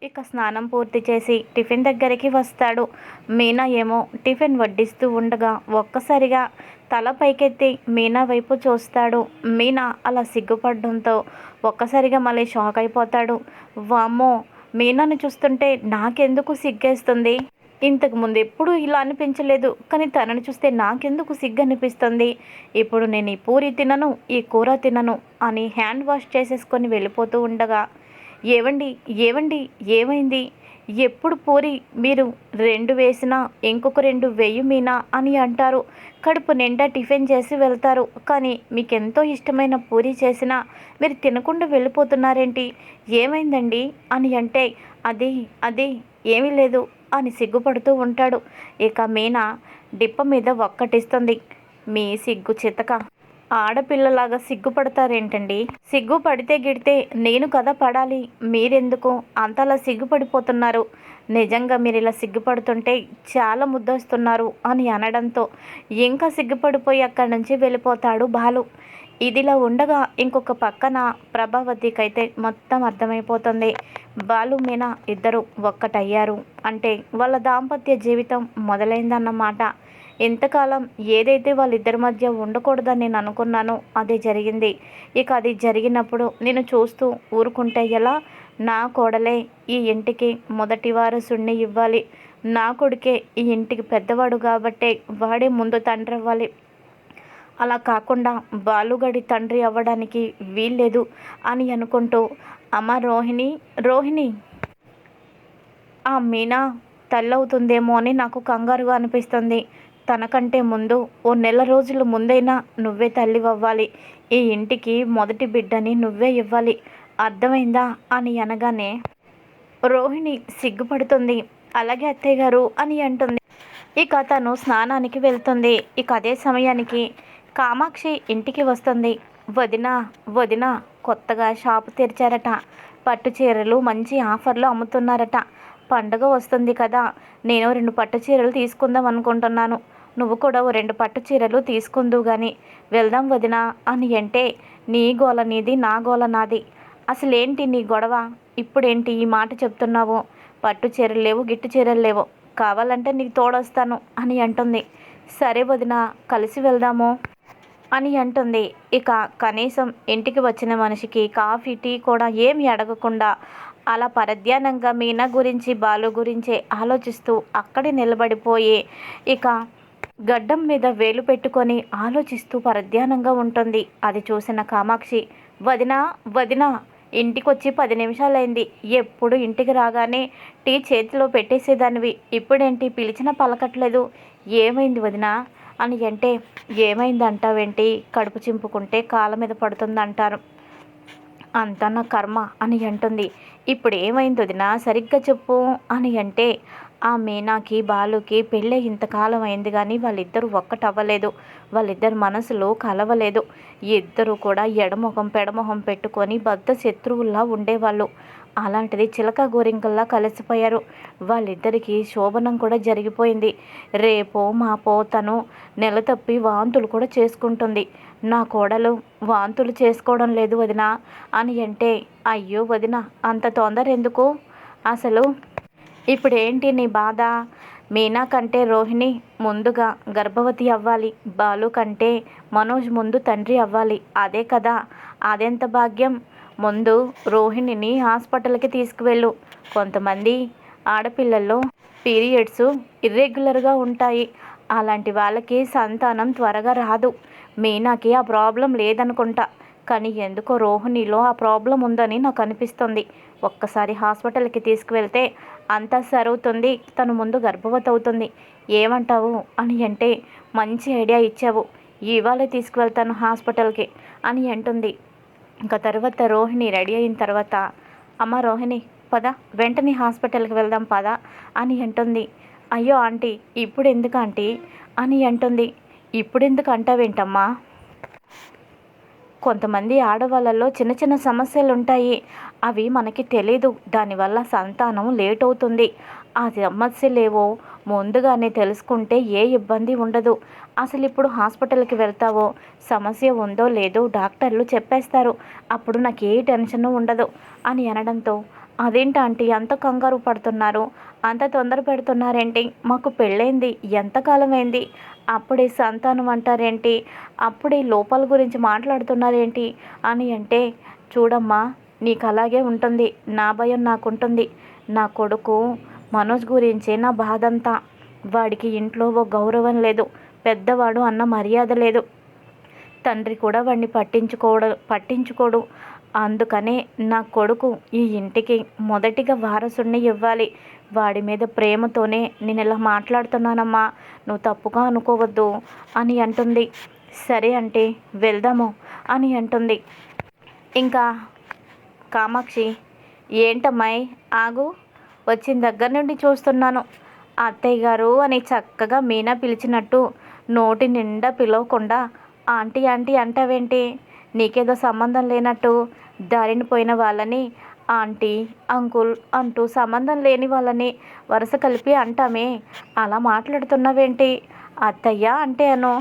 ఇక స్నానం పూర్తి చేసి టిఫిన్ దగ్గరికి వస్తాడు. మీనా ఏమో టిఫిన్ వడ్డిస్తూ ఉండగా ఒక్కసారిగా తల పైకెత్తి మీనా వైపు చూస్తాడు. మీనా అలా సిగ్గుపడడంతో ఒక్కసారిగా మళ్ళీ షాక్ అయిపోతాడు. వామ్మో! మీనాను చూస్తుంటే నాకెందుకు సిగ్గేస్తుంది. ఇంతకు ముందు ఎప్పుడూ ఇలా అనిపించలేదు. కానీ తనని చూస్తే నాకెందుకు సిగ్గు అనిపిస్తుంది. ఇప్పుడు నేను ఈ పూరి తినను, ఈ కూర తినను అని హ్యాండ్ వాష్ చేసేసుకొని వెళ్ళిపోతూ ఉండగా, ఏవండి ఏవండి ఏమైంది? ఎప్పుడు పూరి మీరు 2 వేసినా ఇంకొక 2 వెయ్యి మీనా అని అంటారు. కడుపు నిండా టిఫిన్ చేసి వెళ్తారు. కానీ మీకెంతో ఇష్టమైన పూరి చేసినా మీరు తినకుండా వెళ్ళిపోతున్నారేంటి? ఏమైందండి అని అంటే, అది అది ఏమీ లేదు అని సిగ్గుపడుతూ ఉంటాడు. ఇక మీనా డిప్ప మీద ఒక్కటిస్తుంది. మీ సిగ్గు చితక, ఆడపిల్లలాగా సిగ్గుపడతారేంటండి? సిగ్గుపడితే గిడితే నేను కదా పడాలి. మీరెందుకు అంతలా సిగ్గుపడిపోతున్నారు? నిజంగా మీరు ఇలా సిగ్గుపడుతుంటే చాలా ముద్దొస్తున్నారు అని అనడంతో ఇంకా సిగ్గుపడిపోయి అక్కడి నుంచి వెళ్ళిపోతాడు బాలు. ఇదిలా ఉండగా ఇంకొక పక్కన ప్రభావతికైతే మొత్తం అర్థమైపోతుంది. బాలు మీనా ఇద్దరు ఒక్కటయ్యారు అంటే వాళ్ళ దాంపత్య జీవితం మొదలైందన్నమాట. ఇంతకాలం ఏదైతే వాళ్ళిద్దరి మధ్య ఉండకూడదని నేను అనుకున్నానో అదే జరిగింది. ఇక అది జరిగినప్పుడు నేను చూస్తూ ఊరుకుంటే ఎలా? నా కోడలే ఈ ఇంటికి మొదటి వారసుడిని ఇవ్వాలి. నా కొడుకే ఈ ఇంటికి పెద్దవాడు కాబట్టే వాడే ముందు తండ్రి అవ్వాలి. అలా కాకుండా బాలుగడి తండ్రి అవ్వడానికి వీల్లేదు అని అనుకుంటూ, అమ్మ రోహిణి రోహిణి ఆ మీనా తల్లవుతుందేమో అని నాకు కంగారుగా అనిపిస్తుంది. తనకంటే ముందు ఓ నెల రోజుల ముందైనా నువ్వే తల్లివవ్వాలి. ఈ ఇంటికి మొదటి బిడ్డని నువ్వే ఇవ్వాలి. అర్థమైందా అని అనగానే రోహిణి సిగ్గుపడుతుంది. అలాగే అత్తయ్య గారు అని అంటుంది. ఇక తను స్నానానికి వెళ్తుంది. ఇక అదే సమయానికి కామాక్షి ఇంటికి వస్తుంది. వదిన వదిన కొత్తగా షాపు తెరిచారట. పట్టు చీరలు మంచి ఆఫర్లో అమ్ముతున్నారట. పండుగ వస్తుంది కదా, నేను 2 పట్టు చీరలు తీసుకుందాం అనుకుంటున్నాను. నువ్వు కూడా ఓ 2 పట్టు చీరలు తీసుకుందువు గాని వెళ్దాం వదినా అని అంటే, నీ గోల నీది, నా గోల నాది. అసలేంటి నీ గొడవ? ఇప్పుడేంటి ఈ మాట చెప్తున్నావు? పట్టు చీరలు లేవు, గిట్టు చీరలు లేవు. కావాలంటే నీకు తోడొస్తాను అని అంటుంది. సరే వదినా, కలిసి వెళ్దాము అని అంటుంది. ఇక కనీసం ఇంటికి వచ్చిన మనిషికి కాఫీ, టీ కూడా ఏమి అడగకుండా అలా పరధ్యానంగా మీనా గురించి, బాలు గురించే ఆలోచిస్తూ అక్కడే నిలబడిపోయి ఇక గడ్డం మీద వేలు పెట్టుకొని ఆలోచిస్తూ పరధ్యానంగా ఉంటుంది. అది చూసిన కామాక్షి, వదినా వదినా ఇంటికొచ్చి 10 నిమిషాలైంది. ఎప్పుడు ఇంటికి రాగానే టీ చేతిలో పెట్టేసేదానివి. ఇప్పుడేంటి పిలిచినా పలకట్లేదు? ఏమైంది వదినా అని అంటే, ఏమైంది అంటావేంటి? కడుపు చింపుకుంటే కాళ్ళ మీద పడుతుందంటారు. అంతా నా కర్మ అని అంటుంది. ఇప్పుడు ఏమైంది వదినా సరిగ్గా చెప్పు అని అంటే, ఆ మీనాకి బాలుకి పెళ్ళి ఇంతకాలం అయింది కానీ వాళ్ళిద్దరూ ఒక్కటవ్వలేదు. వాళ్ళిద్దరి మనసులో కలవలేదు. ఇద్దరు కూడా ఎడమొహం పెడమొహం పెట్టుకొని బద్ధ శత్రువుల్లా ఉండేవాళ్ళు. అలాంటిది చిలక గోరింకల్లా కలిసిపోయారు. వాళ్ళిద్దరికీ శోభనం కూడా జరిగిపోయింది. రేపో మాపో తను నెల తప్పి వాంతులు కూడా చేసుకుంటుంది. నా కోడలు వాంతులు చేసుకోవడం లేదు వదినా అని అంటే, అయ్యో వదిన అంత తొందర ఎందుకు? అసలు ఇప్పుడేంటి నీ బాధ? మీనా కంటే రోహిణి ముందుగా గర్భవతి అవ్వాలి. బాలు కంటే మనోజ్ ముందు తండ్రి అవ్వాలి. అదే కదా, అదెంత భాగ్యం. ముందు రోహిణిని హాస్పిటల్కి తీసుకువెళ్ళు. కొంతమంది ఆడపిల్లల్లో పీరియడ్స్ ఇర్రెగ్యులర్గా ఉంటాయి. అలాంటి వాళ్ళకి సంతానం త్వరగా రాదు. మీనాకి ఆ ప్రాబ్లం లేదనుకుంటా. కానీ ఎందుకో రోహిణిలో ఆ ప్రాబ్లం ఉందని నాకు అనిపిస్తుంది. ఒక్కసారి హాస్పిటల్కి తీసుకువెళ్తే అంతా సరవుతుంది. తను ముందు గర్భవతి అవుతుంది. ఏమంటావు అని అంటే, మంచి ఐడియా ఇచ్చావు. ఇవాళే తీసుకువెళ్తాను హాస్పిటల్కి అని అంటుంది. ఇంకా తర్వాత రోహిణి రెడీ అయిన తర్వాత, అమ్మ రోహిణి పద, వెంటనే హాస్పిటల్కి వెళ్దాం పద అని అంటుంది. అయ్యో ఆంటీ ఇప్పుడు ఎందుకు ఆంటీ అని అంటుంది. ఇప్పుడెందుకు అంటావేంటమ్మా? కొంతమంది ఆడవాళ్ళలో చిన్న చిన్న సమస్యలు ఉంటాయి. అవి మనకి తెలీదు. దానివల్ల సంతానం లేట్ అవుతుంది. ఆ సమస్యలేవో ముందుగానే తెలుసుకుంటే ఏ ఇబ్బంది ఉండదు. అసలు ఇప్పుడు హాస్పిటల్కి వెళ్తావో సమస్య ఉందో లేదో డాక్టర్లు చెప్పేస్తారు. అప్పుడు నాకు ఏ టెన్షన్ ఉండదు అని అనడంతో, అదేంటి ఆంటీ అంత కంగారు పడుతున్నారు, అంత తొందర పెడుతున్నారేంటి? మాకు పెళ్ళైంది ఎంతకాలం అయింది, అప్పుడే సంతానం అంటారేంటి? అప్పుడే లోపాల గురించి మాట్లాడుతున్నారేంటి అని అంటే, చూడమ్మా నీకు అలాగే ఉంటుంది, నా భయం నాకుంటుంది. నా కొడుకు మనోజ్ గురించే నా బాధంతా. వాడికి ఇంట్లో ఓ గౌరవం లేదు, పెద్దవాడు అన్న మర్యాద లేదు, తండ్రి కూడా వాడిని పట్టించుకోడు. అందుకనే నా కొడుకు ఈ ఇంటికి మొదటిగా వారసుడిని ఇవ్వాలి. వాడి మీద ప్రేమతోనే నేను ఇలా మాట్లాడుతున్నానమ్మా, నువ్వు తప్పుగా అనుకోవద్దు అని అంటుంది. సరే అంటే వెళ్దాము అని అంటుంది. ఇంకా కామాక్షి, ఏంటమ్మాయి ఆగు, వచ్చిన దగ్గర నుండి చూస్తున్నాను. అత్తయ్య గారు అని చక్కగా మీనా పిలిచినట్టు నోటి నిండా పిలవకుండా ఆంటీ ఆంటీ అంటావేంటి? నీకేదో సంబంధం లేనట్టు దారిని పోయిన వాళ్ళని ఆంటీ అంకుల్ అంటూ సంబంధం లేని వాళ్ళని వరుస కలిపి అంటామే, అలా మాట్లాడుతున్నావేంటి? అత్తయ్య అంటే అను,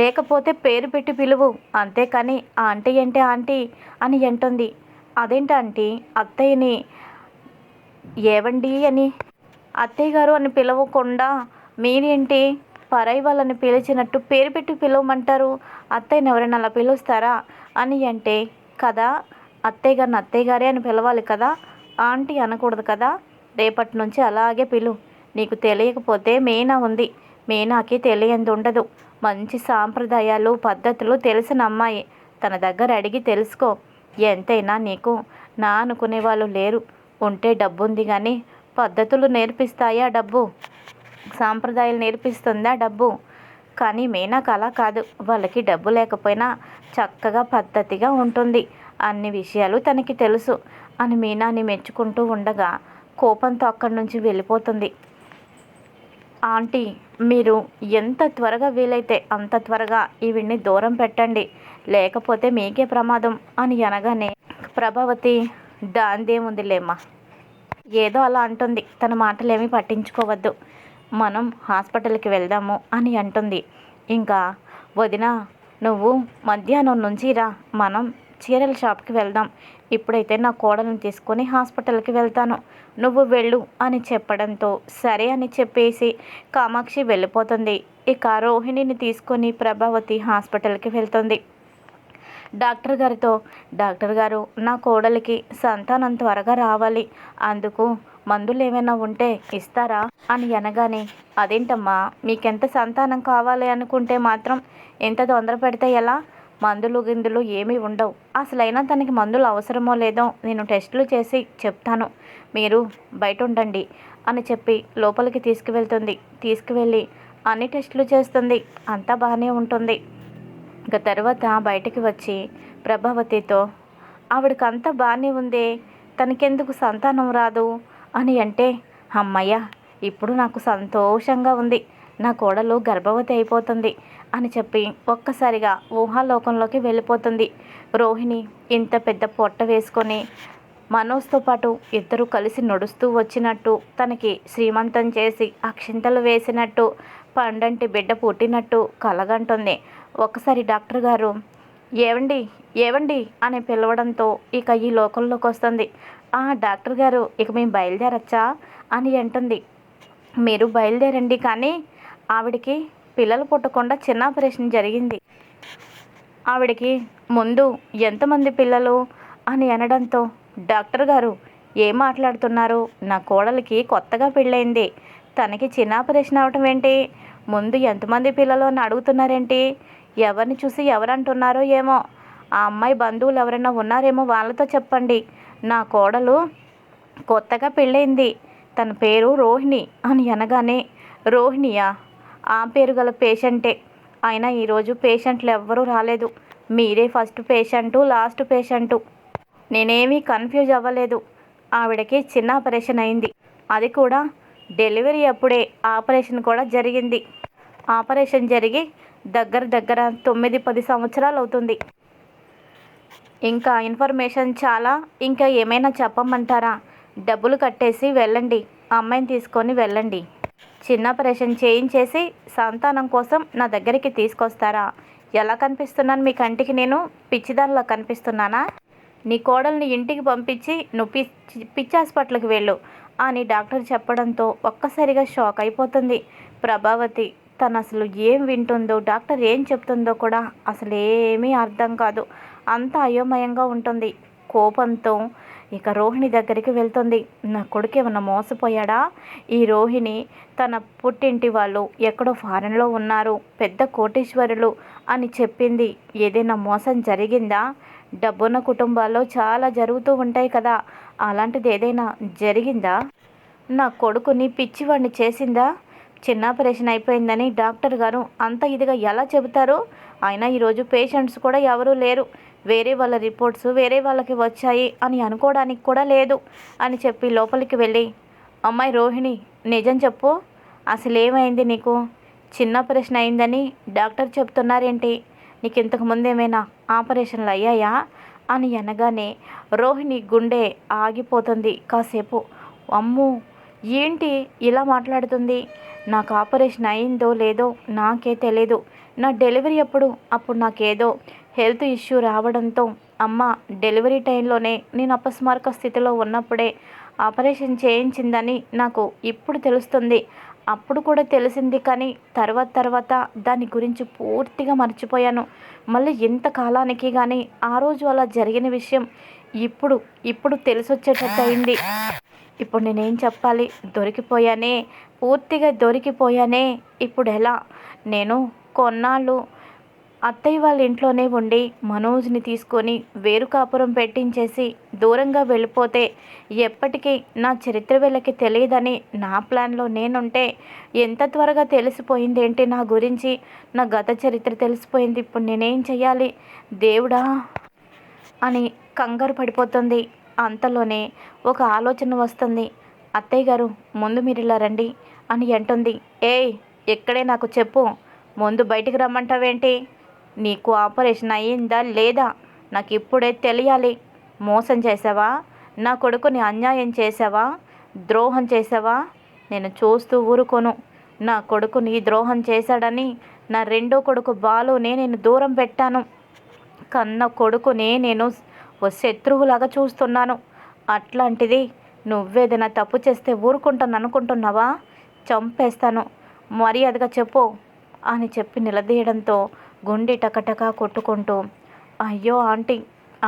లేకపోతే పేరు పెట్టి పిలువు, అంతేకాని ఆంటీ అంటే ఆంటీ అని అంటుంది. అదేంటి ఆంటీ అత్తయ్యని ఏవండి అని అత్తయ్య గారు అని పిలవకుండా మీరేంటి పరాయి వాళ్ళని పిలిచినట్టు పేరు పెట్టి పిలవమంటారు? అత్తయ్యని ఎవరైనా అలా పిలుస్తారా అని అంటే, కదా అత్తయ్య గారిని అత్తయ్య గారే అని పిలవాలి కదా, ఆంటీ అనకూడదు కదా. రేపటి నుంచి అలాగే పిలు. నీకు తెలియకపోతే మీనా ఉంది, మీనాకి తెలియంది ఉండదు. మంచి సాంప్రదాయాలు పద్ధతులు తెలిసిన అమ్మాయి, తన దగ్గర అడిగి తెలుసుకో. ఎంతైనా నీకు నా అనుకునే వాళ్ళు లేరు. ఉంటే డబ్బు ఉంది కానీ పద్ధతులు నేర్పిస్తాయా డబ్బు? సాంప్రదాయాలు నేర్పిస్తుందా డబ్బు? కానీ మీనాకు అలా కాదు, వాళ్ళకి డబ్బు లేకపోయినా చక్కగా పద్ధతిగా ఉంటుంది, అన్ని విషయాలు తనకి తెలుసు అని మీనాని మెచ్చుకుంటూ ఉండగా కోపంతో అక్కడి నుంచి వెళ్ళిపోతుంది. ఆంటీ మీరు ఎంత త్వరగా వీలైతే అంత త్వరగా ఈవిడ్ని దూరం పెట్టండి, లేకపోతే మీకే ప్రమాదం అని అనగానే ప్రభావతి, దాందేముందిలేమ్మా, ఏదో అలా అంటుంది, తన మాటలేమీ పట్టించుకోవద్దు, మనం హాస్పిటల్కి వెళ్దాము అని అంటుంది. ఇంకా వదిన నువ్వు మధ్యాహ్నం నుంచి రా, మనం చీరల షాప్కి వెళ్దాం, ఇప్పుడైతే నా కోడలను తీసుకొని హాస్పిటల్కి వెళ్తాను, నువ్వు వెళ్ళు అని చెప్పడంతో సరే అని చెప్పేసి కామాక్షి వెళ్ళిపోతుంది. ఇక రోహిణిని తీసుకొని ప్రభావతి హాస్పిటల్కి వెళ్తుంది. డాక్టర్ గారితో, డాక్టర్ గారు నా కోడలికి సంతానం త్వరగా రావాలి, అందుకు మందులు ఏమైనా ఉంటే ఇస్తారా అని అనగానే, అదేంటమ్మా మీకెంత సంతానం కావాలి అనుకుంటే మాత్రం ఎంత తొందర పెడితే ఎలా? మందులు గిందులు ఏమీ ఉండవు, అసలైనా తనకి మందులు అవసరమో లేదో నేను టెస్టులు చేసి చెప్తాను, మీరు బయట ఉండండి అని చెప్పి లోపలికి తీసుకువెళ్ళి అన్ని టెస్టులు చేస్తుంది. అంతా బాగానే ఉంటుంది. ఇక తర్వాత బయటికి వచ్చి ప్రభావతితో, ఆవిడకంతా బాగానే ఉందే, తనకెందుకు సంతానం రాదు అని అంటే, అమ్మయ్య ఇప్పుడు నాకు సంతోషంగా ఉంది, నా కోడలు గర్భవతి అయిపోతుంది అని చెప్పి ఒక్కసారిగా ఊహాలోకంలోకి వెళ్ళిపోతుంది. రోహిణి ఇంత పెద్ద పొట్ట వేసుకొని మనోజ్తో పాటు ఇద్దరు కలిసి నడుస్తూ వచ్చినట్టు, తనకి శ్రీమంతం చేసి అక్షింతలు వేసినట్టు, పండంటి బిడ్డ పుట్టినట్టు కలగంటుంది. ఒకసారి డాక్టర్ గారు ఏవండి ఏవండి అని పిలవడంతో ఇక ఈ లోకంలోకి వస్తుంది. డాక్టర్ గారు ఇక మేము బయలుదేరచ్చా అని అంటుంది. మీరు బయలుదేరండి, కానీ ఆవిడకి పిల్లలు పుట్టకుండా చిన్న ఆపరేషన్ జరిగింది, ఆవిడకి ముందు ఎంతమంది పిల్లలు అని అనడంతో, డాక్టర్ గారు ఏం మాట్లాడుతున్నారు, నా కోడలికి కొత్తగా పెళ్ళయింది, తనకి చిన్న ఆపరేషన్ అవటం ఏంటి, ముందు ఎంతమంది పిల్లలు అని అడుగుతున్నారేంటి, ఎవరిని చూసి ఎవరంటున్నారో ఏమో, ఆ అమ్మాయి బంధువులు ఎవరైనా ఉన్నారేమో వాళ్ళతో చెప్పండి, నా కోడలు కొత్తగా పెళ్ళయింది, తన పేరు రోహిణి అని అనగానే, రోహిణియా? ఆ పేరు గల పేషెంటే, అయినా ఈరోజు పేషెంట్లు ఎవ్వరూ రాలేదు, మీరే ఫస్ట్ పేషెంటు లాస్ట్ పేషెంటు, నేనేమీ కన్ఫ్యూజ్ అవ్వలేదు, ఆవిడకి చిన్న ఆపరేషన్ అయింది, అది కూడా డెలివరీ అప్పుడే ఆపరేషన్ కూడా జరిగింది, ఆపరేషన్ జరిగి దగ్గర 9-10 సంవత్సరాలు అవుతుంది, ఇంకా ఇన్ఫర్మేషన్ చాలా, ఇంకా ఏమైనా చెప్పమంటారా? డబ్బులు కట్టేసి వెళ్ళండి, అమ్మాయిని తీసుకొని వెళ్ళండి, చిన్న ఆపరేషన్ చేయించేసి సంతానం కోసం నా దగ్గరికి తీసుకొస్తారా? ఎలా కనిపిస్తున్నాను మీ కంటికి? నేను పిచ్చిదానిలా కనిపిస్తున్నానా? నీ కోడల్ని ఇంటికి పంపించి నువ్వు పిచ్చి హాస్పిటల్కి వెళ్ళు అని డాక్టర్ చెప్పడంతో ఒక్కసారిగా షాక్ అయిపోతుంది ప్రభావతి. తను అసలు ఏం వింటుందో, డాక్టర్ ఏం చెప్తుందో కూడా అసలు ఏమీ అర్థం కాదు. అంత అయోమయంగా ఉంటుంది. కోపంతో ఇక రోహిణి దగ్గరికి వెళ్తుంది. నా కొడుకు ఏమన్నా మోసపోయాడా? ఈ రోహిణి తన పుట్టింటి వాళ్ళు ఎక్కడో ఫారెన్లో ఉన్నారు, పెద్ద కోటీశ్వరులు అని చెప్పింది. ఏదైనా మోసం జరిగిందా? డబ్బున్న కుటుంబాల్లో చాలా జరుగుతూ ఉంటాయి కదా, అలాంటిది ఏదైనా జరిగిందా? నా కొడుకుని పిచ్చివాడిని చేసిందా? చిన్న ఆపరేషన్ అయిపోయిందని డాక్టర్ గారు అంత ఇదిగా ఎలా చెబుతారు? అయినా ఈరోజు పేషెంట్స్ కూడా ఎవరూ లేరు, వేరే వాళ్ళ రిపోర్ట్స్ వేరే వాళ్ళకి వచ్చాయి అని అనుకోవడానికి కూడా లేదు అని చెప్పి లోపలికి వెళ్ళి, అమ్మాయి రోహిణి నిజం చెప్పు, అసలు ఏమైంది నీకు? చిన్న ఆపరేషన్ అయిందని డాక్టర్ చెప్తున్నారేంటి? నీకు ఇంతకు ముందేమైనా ఆపరేషన్లు అయ్యాయా అని అనగానే రోహిణి గుండె ఆగిపోతుంది కాసేపు. అమ్మో, ఏంటి ఇలా మాట్లాడుతుంది? నాకు ఆపరేషన్ అయిందో లేదో నాకే తెలీదు. నా డెలివరీ అప్పుడు నాకేదో హెల్త్ ఇష్యూ రావడంతో అమ్మ డెలివరీ టైంలోనే నేను అపస్మారక స్థితిలో ఉన్నప్పుడే ఆపరేషన్ చేయించిందని నాకు ఇప్పుడు తెలుస్తుంది. అప్పుడు కూడా తెలిసింది, కానీ తర్వాత దాని గురించి పూర్తిగా మర్చిపోయాను. మళ్ళీ ఇంతకాలానికి కానీ ఆ రోజు అలా జరిగిన విషయం ఇప్పుడు తెలిసొచ్చేటట్టు అయింది. ఇప్పుడు నేనేం చెప్పాలి? దొరికిపోయానే, పూర్తిగా దొరికిపోయానే. ఇప్పుడు ఎలా? నేను కొన్నాళ్ళు అత్తయ్య వాళ్ళ ఇంట్లోనే ఉండి మనోజ్ని తీసుకొని వేరు కాపురం పెట్టించేసి దూరంగా వెళ్ళిపోతే ఎప్పటికీ నా చరిత్ర వీళ్ళకి తెలియదని నా ప్లాన్లో నేనుంటే ఎంత త్వరగా తెలిసిపోయింది ఏంటి నా గురించి? నా గత చరిత్ర తెలిసిపోయింది. ఇప్పుడు నేనేం చెయ్యాలి దేవుడా అని కంగారు పడిపోతుంది. అంతలోనే ఒక ఆలోచన వస్తుంది. అత్తయ్య గారు ముందు మీరు ఇలా రండి అని అంటుంది. ఏయ్, ఎక్కడే నాకు చెప్పు, ముందు బయటికి రమ్మంటావేంటి? నీకు ఆపరేషన్ అయ్యిందా లేదా నాకు ఇప్పుడే తెలియాలి. మోసం చేసావా? నా కొడుకుని అన్యాయం చేసావా? ద్రోహం చేసావా? నేను చూస్తూ ఊరుకోను. నా కొడుకుని ద్రోహం చేశాడని నా రెండో కొడుకు బాలునే నేను దూరం పెట్టాను. కన్న కొడుకుని నేను ఓ శత్రువులాగా చూస్తున్నాను. అట్లాంటిది నువ్వేదైనా తప్పు చేస్తే ఊరుకుంటాను అనుకుంటున్నావా? చంపేస్తాను, మర్యాదగా చెప్పు అని చెప్పి నిలదీయడంతో గుండె టకటకా కొట్టుకుంటూ, అయ్యో ఆంటీ,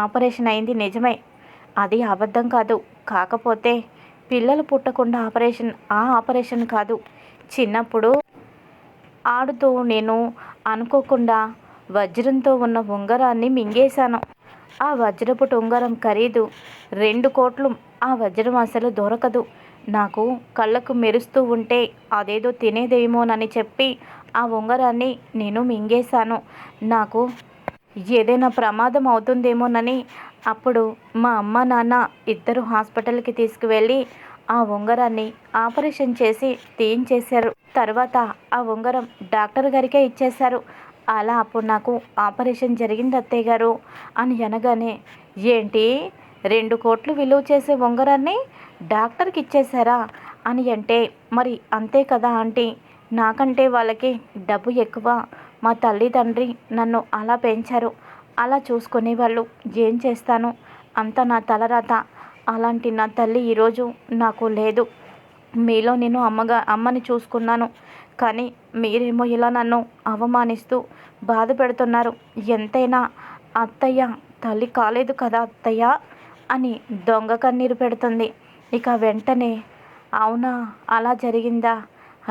ఆపరేషన్ అయింది నిజమే, అది అబద్ధం కాదు. కాకపోతే పిల్లలు పుట్టకుండా ఆపరేషన్ కాదు. చిన్నప్పుడు ఆడుతూ నేను అనుకోకుండా వజ్రంతో ఉన్న ఉంగరాన్ని మింగేశాను. ఆ వజ్రపు ఉంగరం ఖరీదు 2 కోట్లు. ఆ వజ్రం అసలు దొరకదు. నాకు కళ్ళకు మెరుస్తూ ఉంటే అదేదో తినేదేమోనని చెప్పి ఆ ఉంగరాన్ని నేను మింగేశాను. నాకు ఏదైనా ప్రమాదం అవుతుందేమోనని అప్పుడు మా అమ్మ నాన్న ఇద్దరు హాస్పిటల్కి తీసుకువెళ్ళి ఆ ఉంగరాన్ని ఆపరేషన్ చేసి తీయించేశారు. తర్వాత ఆ ఉంగరం డాక్టర్ గారికే ఇచ్చేశారు. అలా అప్పుడు నాకు ఆపరేషన్ జరిగింది అత్తయ్య గారు అని అనగానే, ఏంటి 2 కోట్లు విలువ చేసే ఉంగరాన్ని డాక్టర్కి ఇచ్చేశారా అని అంటే, మరి అంతే కదా ఆంటీ, నాకంటే వాళ్ళకి డబ్బు ఎక్కువ. మా తల్లి తండ్రి నన్ను అలా పెంచారు, అలా చూసుకునేవాళ్ళు. ఏం చేస్తాను, అంతా నా తలరాత. అలాంటి నా తల్లి ఈరోజు నాకు లేదు. మీలో నేను అమ్మని చూసుకున్నాను, కానీ మీరేమో ఇలా నన్ను అవమానిస్తూ బాధ పెడుతున్నారు. ఎంతైనా అత్తయ్య తల్లి కాలేదు కదా అత్తయ్య అని దొంగ కన్నీరు పెడుతుంది. ఇక వెంటనే, అవునా, అలా జరిగిందా?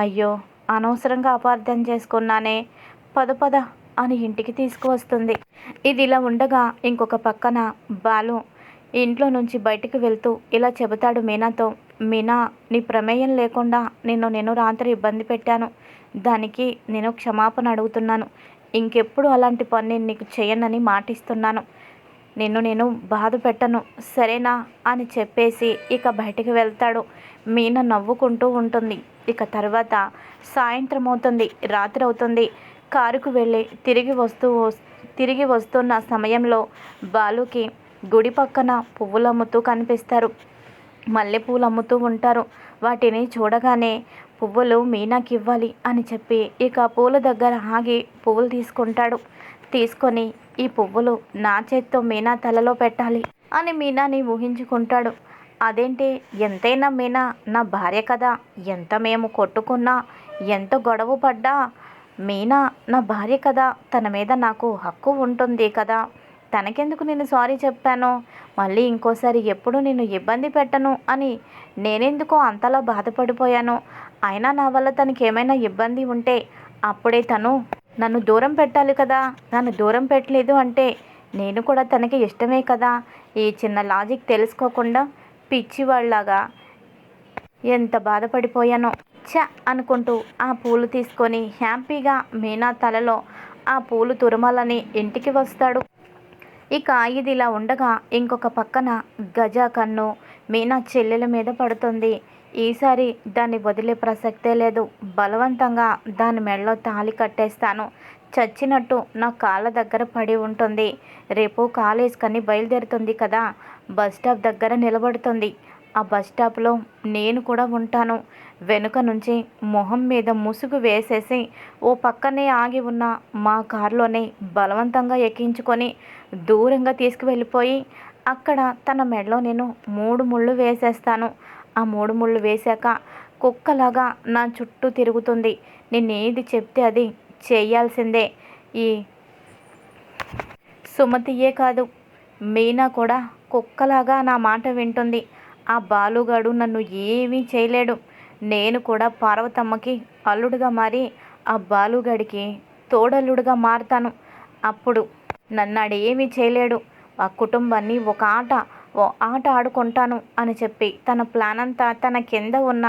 అయ్యో, అనవసరంగా అపార్థం చేసుకున్నానే, పద అని ఇంటికి తీసుకువస్తుంది. ఇది ఇలా ఉండగా ఇంకొక పక్కన బాలు ఇంట్లో నుంచి బయటికి వెళ్తూ ఇలా చెబుతాడు మీనాతో. మీనా, నీ ప్రమేయం లేకుండా నేను రాత్రి ఇబ్బంది పెట్టాను. దానికి నేను క్షమాపణ అడుగుతున్నాను. ఇంకెప్పుడు అలాంటి పని నేను నీకు చేయనని మాటిస్తున్నాను. నేను బాధ పెట్టను, సరేనా అని చెప్పేసి ఇక బయటికి వెళ్తాడు. మీనా నవ్వుకుంటూ ఉంటుంది. ఇక తర్వాత సాయంత్రం అవుతుంది, రాత్రి అవుతుంది. కారుకు వెళ్ళి తిరిగి వస్తున్న సమయంలో బాలుకి గుడి పక్కన పువ్వులు అమ్ముతూ కనిపిస్తారు. మల్లెపూలు అమ్ముతూ ఉంటారు. వాటిని చూడగానే పువ్వులు మీనాకి ఇవ్వాలి అని చెప్పి ఇక పూల దగ్గర ఆగి పువ్వులు తీసుకుంటాడు. తీసుకొని, ఈ పువ్వులు నా చేత్తో మీనా తలలో పెట్టాలి, అని మీనాని ఊహించుకుంటాడు. అదేంటి, ఎంతైనా మీనా నా భార్య కదా, ఎంత మేము కొట్టుకున్నా, ఎంత గొడవ పడ్డా మీనా నా భార్య కదా, తన మీద నాకు హక్కు ఉంటుంది కదా, తనకెందుకు నేను సారీ చెప్పాను, మళ్ళీ ఇంకోసారి ఎప్పుడు నేను ఇబ్బంది పెట్టను అని నేనెందుకో అంతలా బాధపడిపోయాను. అయినా నా వల్ల తనకి ఏమైనా ఇబ్బంది ఉంటే అప్పుడే తను నన్ను దూరం పెట్టాలి కదా, నన్ను దూరం పెట్టలేదు అంటే నేను కూడా తనకి ఇష్టమే కదా. ఈ చిన్న లాజిక్ తెలుసుకోకుండా పిచ్చివాళ్ళలాగా ఎంత బాధపడిపోయానో ఛ అనుకుంటూ ఆ పూలు తీసుకొని హ్యాపీగా మీనా తలలో ఆ పూలు తురమాలని ఇంటికి వస్తాడు. ఇక ఇదిలా ఉండగా ఇంకొక పక్కన గజ కన్ను మీనా చెల్లెల మీద పడుతుంది. ఈసారి దాన్ని వదిలే ప్రసక్తే లేదు. బలవంతంగా దాని మెడలో తాళి కట్టేస్తాను, చచ్చినట్టు నా కాళ్ళ దగ్గర పడి ఉంటుంది. రేపు కాలేజ్కని బయలుదేరుతుంది కదా, బస్ స్టాప్ దగ్గర నిలబడుతుంది. ఆ బస్ స్టాప్లో నేను కూడా ఉంటాను. వెనుక నుంచి మొహం మీద ముసుగు వేసేసి ఓ పక్కనే ఆగి ఉన్న మా కారులోనే బలవంతంగా ఎక్కించుకొని దూరంగా తీసుకువెళ్ళిపోయి అక్కడ తన మెడలో నేను 3 ముళ్ళు వేసేస్తాను. ఆ 3 ముళ్ళు వేశాక కుక్కలాగా నా చుట్టూ తిరుగుతుంది. నేనేది చెప్తే అది చేయాల్సిందే. ఈ సుమతియే కాదు, మీనా కూడా కుక్కలాగా నా మాట వింటుంది. ఆ బాలుగాడు నన్ను ఏమీ చేయలేడు. నేను కూడా పార్వతమ్మకి అల్లుడుగా మారి ఆ బాలుగాడికి తోడల్లుడుగా మారుతాను. అప్పుడు నన్నాడేమీ చేయలేడు. ఆ కుటుంబాన్ని ఓ ఆట ఆడుకుంటాను అని చెప్పి తన ప్లాన్ అంతా తన కింద ఉన్న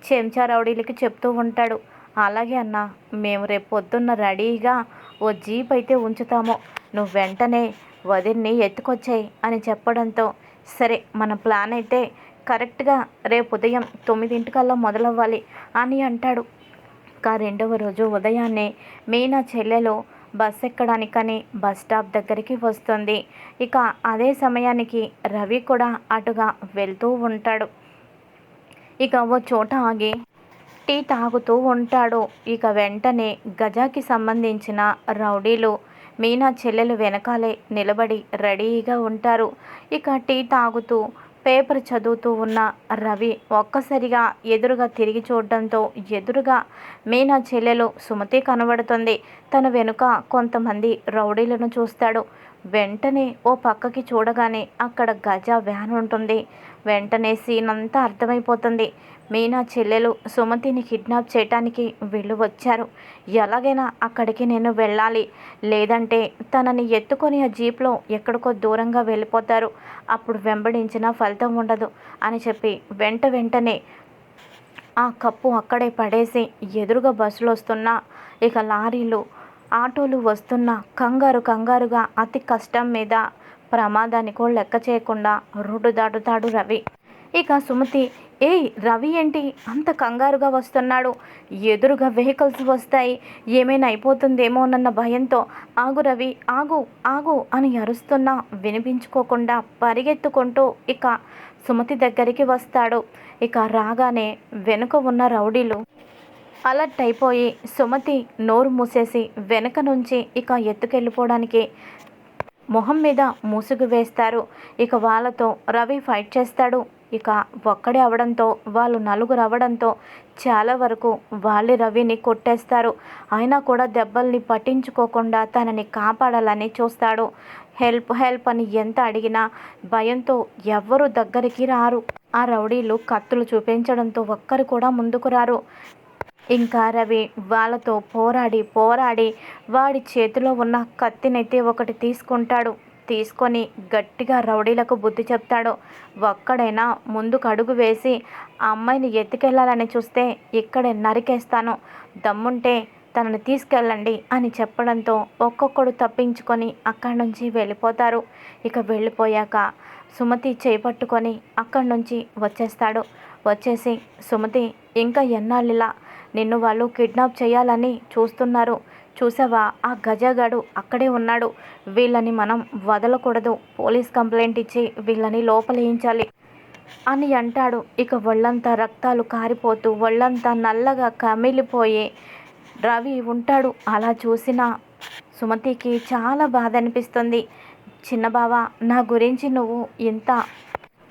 చెంచా రౌడీలకి చెప్తూ ఉంటాడు. అలాగే అన్న, మేము రేపు పొద్దున్న రెడీగా ఓ జీప్ అయితే ఉంచుతాము, నువ్వు వెంటనే వదిన్ని ఎత్తుకొచ్చాయి అని చెప్పడంతో సరే, మన ప్లాన్ అయితే కరెక్ట్గా రేపు ఉదయం 9 మొదలవ్వాలి అని అంటాడు. ఇంకా రెండవ రోజు ఉదయాన్నే మీనా చెల్లెలు బస్ ఎక్కడానికని బస్ స్టాప్ దగ్గరికి వస్తుంది. ఇక అదే సమయానికి రవి కూడా అటుగా వెళ్తూ ఉంటాడు. ఇక ఓ చోట ఆగి టీ తాగుతూ ఉంటాడు. ఇక వెంటనే గజాకి సంబంధించిన రౌడీలు మీనా చెల్లెలు వెనకాలే నిలబడి రెడీగా ఉంటారు. ఇక టీ తాగుతూ పేపర్ చదువుతూ ఉన్న రవి ఒక్కసారిగా ఎదురుగా తిరిగి చూడడంతో ఎదురుగా మీనా చెల్లెలు సుమతి కనబడుతుంది. తన వెనుక కొంతమంది రౌడీలను చూస్తాడు. వెంటనే ఓ పక్కకి చూడగానే అక్కడ గజ వ్యాన్ ఉంటుంది. వెంటనే సీన్ అంతా అర్థమైపోతుంది. మీనా చెల్లెలు సుమతిని కిడ్నాప్ చేయటానికి వీళ్ళు వచ్చారు. ఎలాగైనా అక్కడికి నేను వెళ్ళాలి, లేదంటే తనని ఎత్తుకొని ఆ జీప్లో ఎక్కడికో దూరంగా వెళ్ళిపోతారు, అప్పుడు వెంబడించిన ఫలితం ఉండదు అని చెప్పి వెంటనే ఆ కప్పు అక్కడే పడేసి ఎదురుగా బస్సులు వస్తున్నా, ఇక లారీలు ఆటోలు వస్తున్నా కంగారుగా అతి కష్టం మీద ప్రమాదానికో లెక్క చేయకుండా రోడ్డు దాటుతాడు రవి. ఇక సుమతి, ఏయ్ రవి ఏంటి అంత కంగారుగా వస్తున్నాడు, ఎదురుగా వెహికల్స్ వస్తాయి, ఏమైనా అయిపోతుందేమోనన్న భయంతో ఆగు రవి, ఆగు ఆగు అని అరుస్తున్నా వినిపించుకోకుండా పరిగెత్తుకుంటూ ఇక సుమతి దగ్గరికి వస్తాడు. ఇక రాగానే వెనుక ఉన్న రౌడీలు అలర్ట్ అయిపోయి సుమతి నోరు మూసేసి వెనక నుంచి ఇక ఎత్తుకెళ్ళిపోవడానికి మొహం మీద ముసుగు వేస్తారు. ఇక వాళ్ళతో రవి ఫైట్ చేస్తాడు. ఇక ఒక్కడే అవడంతో వాళ్ళు నలుగురు అవ్వడంతో చాలా వరకు వాళ్ళే రవిని కొట్టేస్తారు. అయినా కూడా దెబ్బల్ని పట్టించుకోకుండా తనని కాపాడాలని చూస్తాడు. హెల్ప్ అని ఎంత అడిగినా భయంతో ఎవ్వరూ దగ్గరికి రారు. ఆ రౌడీలు కత్తులు చూపించడంతో ఒక్కరు కూడా ముందుకు రారు. ఇంకా రవి వాళ్ళతో పోరాడి వాడి చేతిలో ఉన్న కత్తినైతే ఒకటి తీసుకొని గట్టిగా రౌడీలకు బుద్ధి చెప్తాడు. ఒక్కడైనా ముందుకు అడుగు వేసి ఆ అమ్మాయిని ఎత్తుకెళ్ళాలని చూస్తే ఇక్కడే నరికేస్తాను, దమ్ముంటే తనని తీసుకెళ్ళండి అని చెప్పడంతో ఒక్కొక్కడు తప్పించుకొని అక్కడి నుంచి వెళ్ళిపోతారు. ఇక వెళ్ళిపోయాక సుమతి చేపట్టుకొని అక్కడి నుంచి వచ్చేసి సుమతి, ఇంకా ఎన్నాళ్ళిలా నిన్ను వాళ్ళు కిడ్నాప్ చేయాలని చూస్తున్నారు, చూసావా ఆ గజగాడు అక్కడే ఉన్నాడు, వీళ్ళని మనం వదలకూడదు, పోలీస్ కంప్లైంట్ ఇచ్చి వీళ్ళని లోపలేయించాలి అని అంటాడు. ఇక ఒళ్ళంతా రక్తాలు కారిపోతూ ఒళ్ళంతా నల్లగా కమిలిపోయి రవి ఉంటాడు. అలా చూసిన సుమతికి చాలా బాధ అనిపిస్తుంది. చిన్న బావ, నా గురించి నువ్వు ఇంత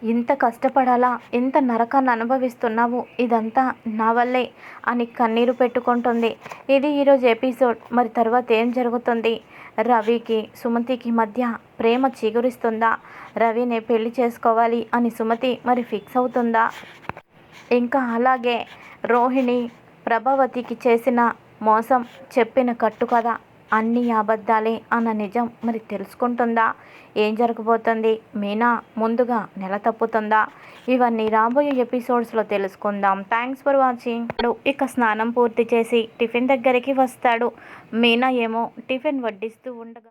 ఇంత కష్టపడాలా, ఇంత నరకాన్ని అనుభవిస్తున్నావు, ఇదంతా నా వల్లే అని కన్నీరు పెట్టుకుంటుంది. ఇది ఈరోజు ఎపిసోడ్. మరి తర్వాత ఏం జరుగుతుంది? రవికి సుమతికి మధ్య ప్రేమ చిగురిస్తుందా? రవిని పెళ్లి చేసుకోవాలి అని సుమతి మరి ఫిక్స్ అవుతుందా? ఇంకా అలాగే రోహిణి ప్రభావతికి చేసిన మోసం, చెప్పిన కట్టుకథ అన్నీ అబద్ధాలే అన్న నిజం మరి తెలుసుకుంటుందా? ఏం జరగబోతుంది? మీనా ముందుగా నెల తప్పుతుందా? ఇవన్నీ రాబోయే ఎపిసోడ్స్లో తెలుసుకుందాం. Thanks for watching. ఇక స్నానం పూర్తి చేసి టిఫిన్ దగ్గరికి వస్తాడు. మీనా ఏమో టిఫిన్ వడ్డిస్తూ ఉండగా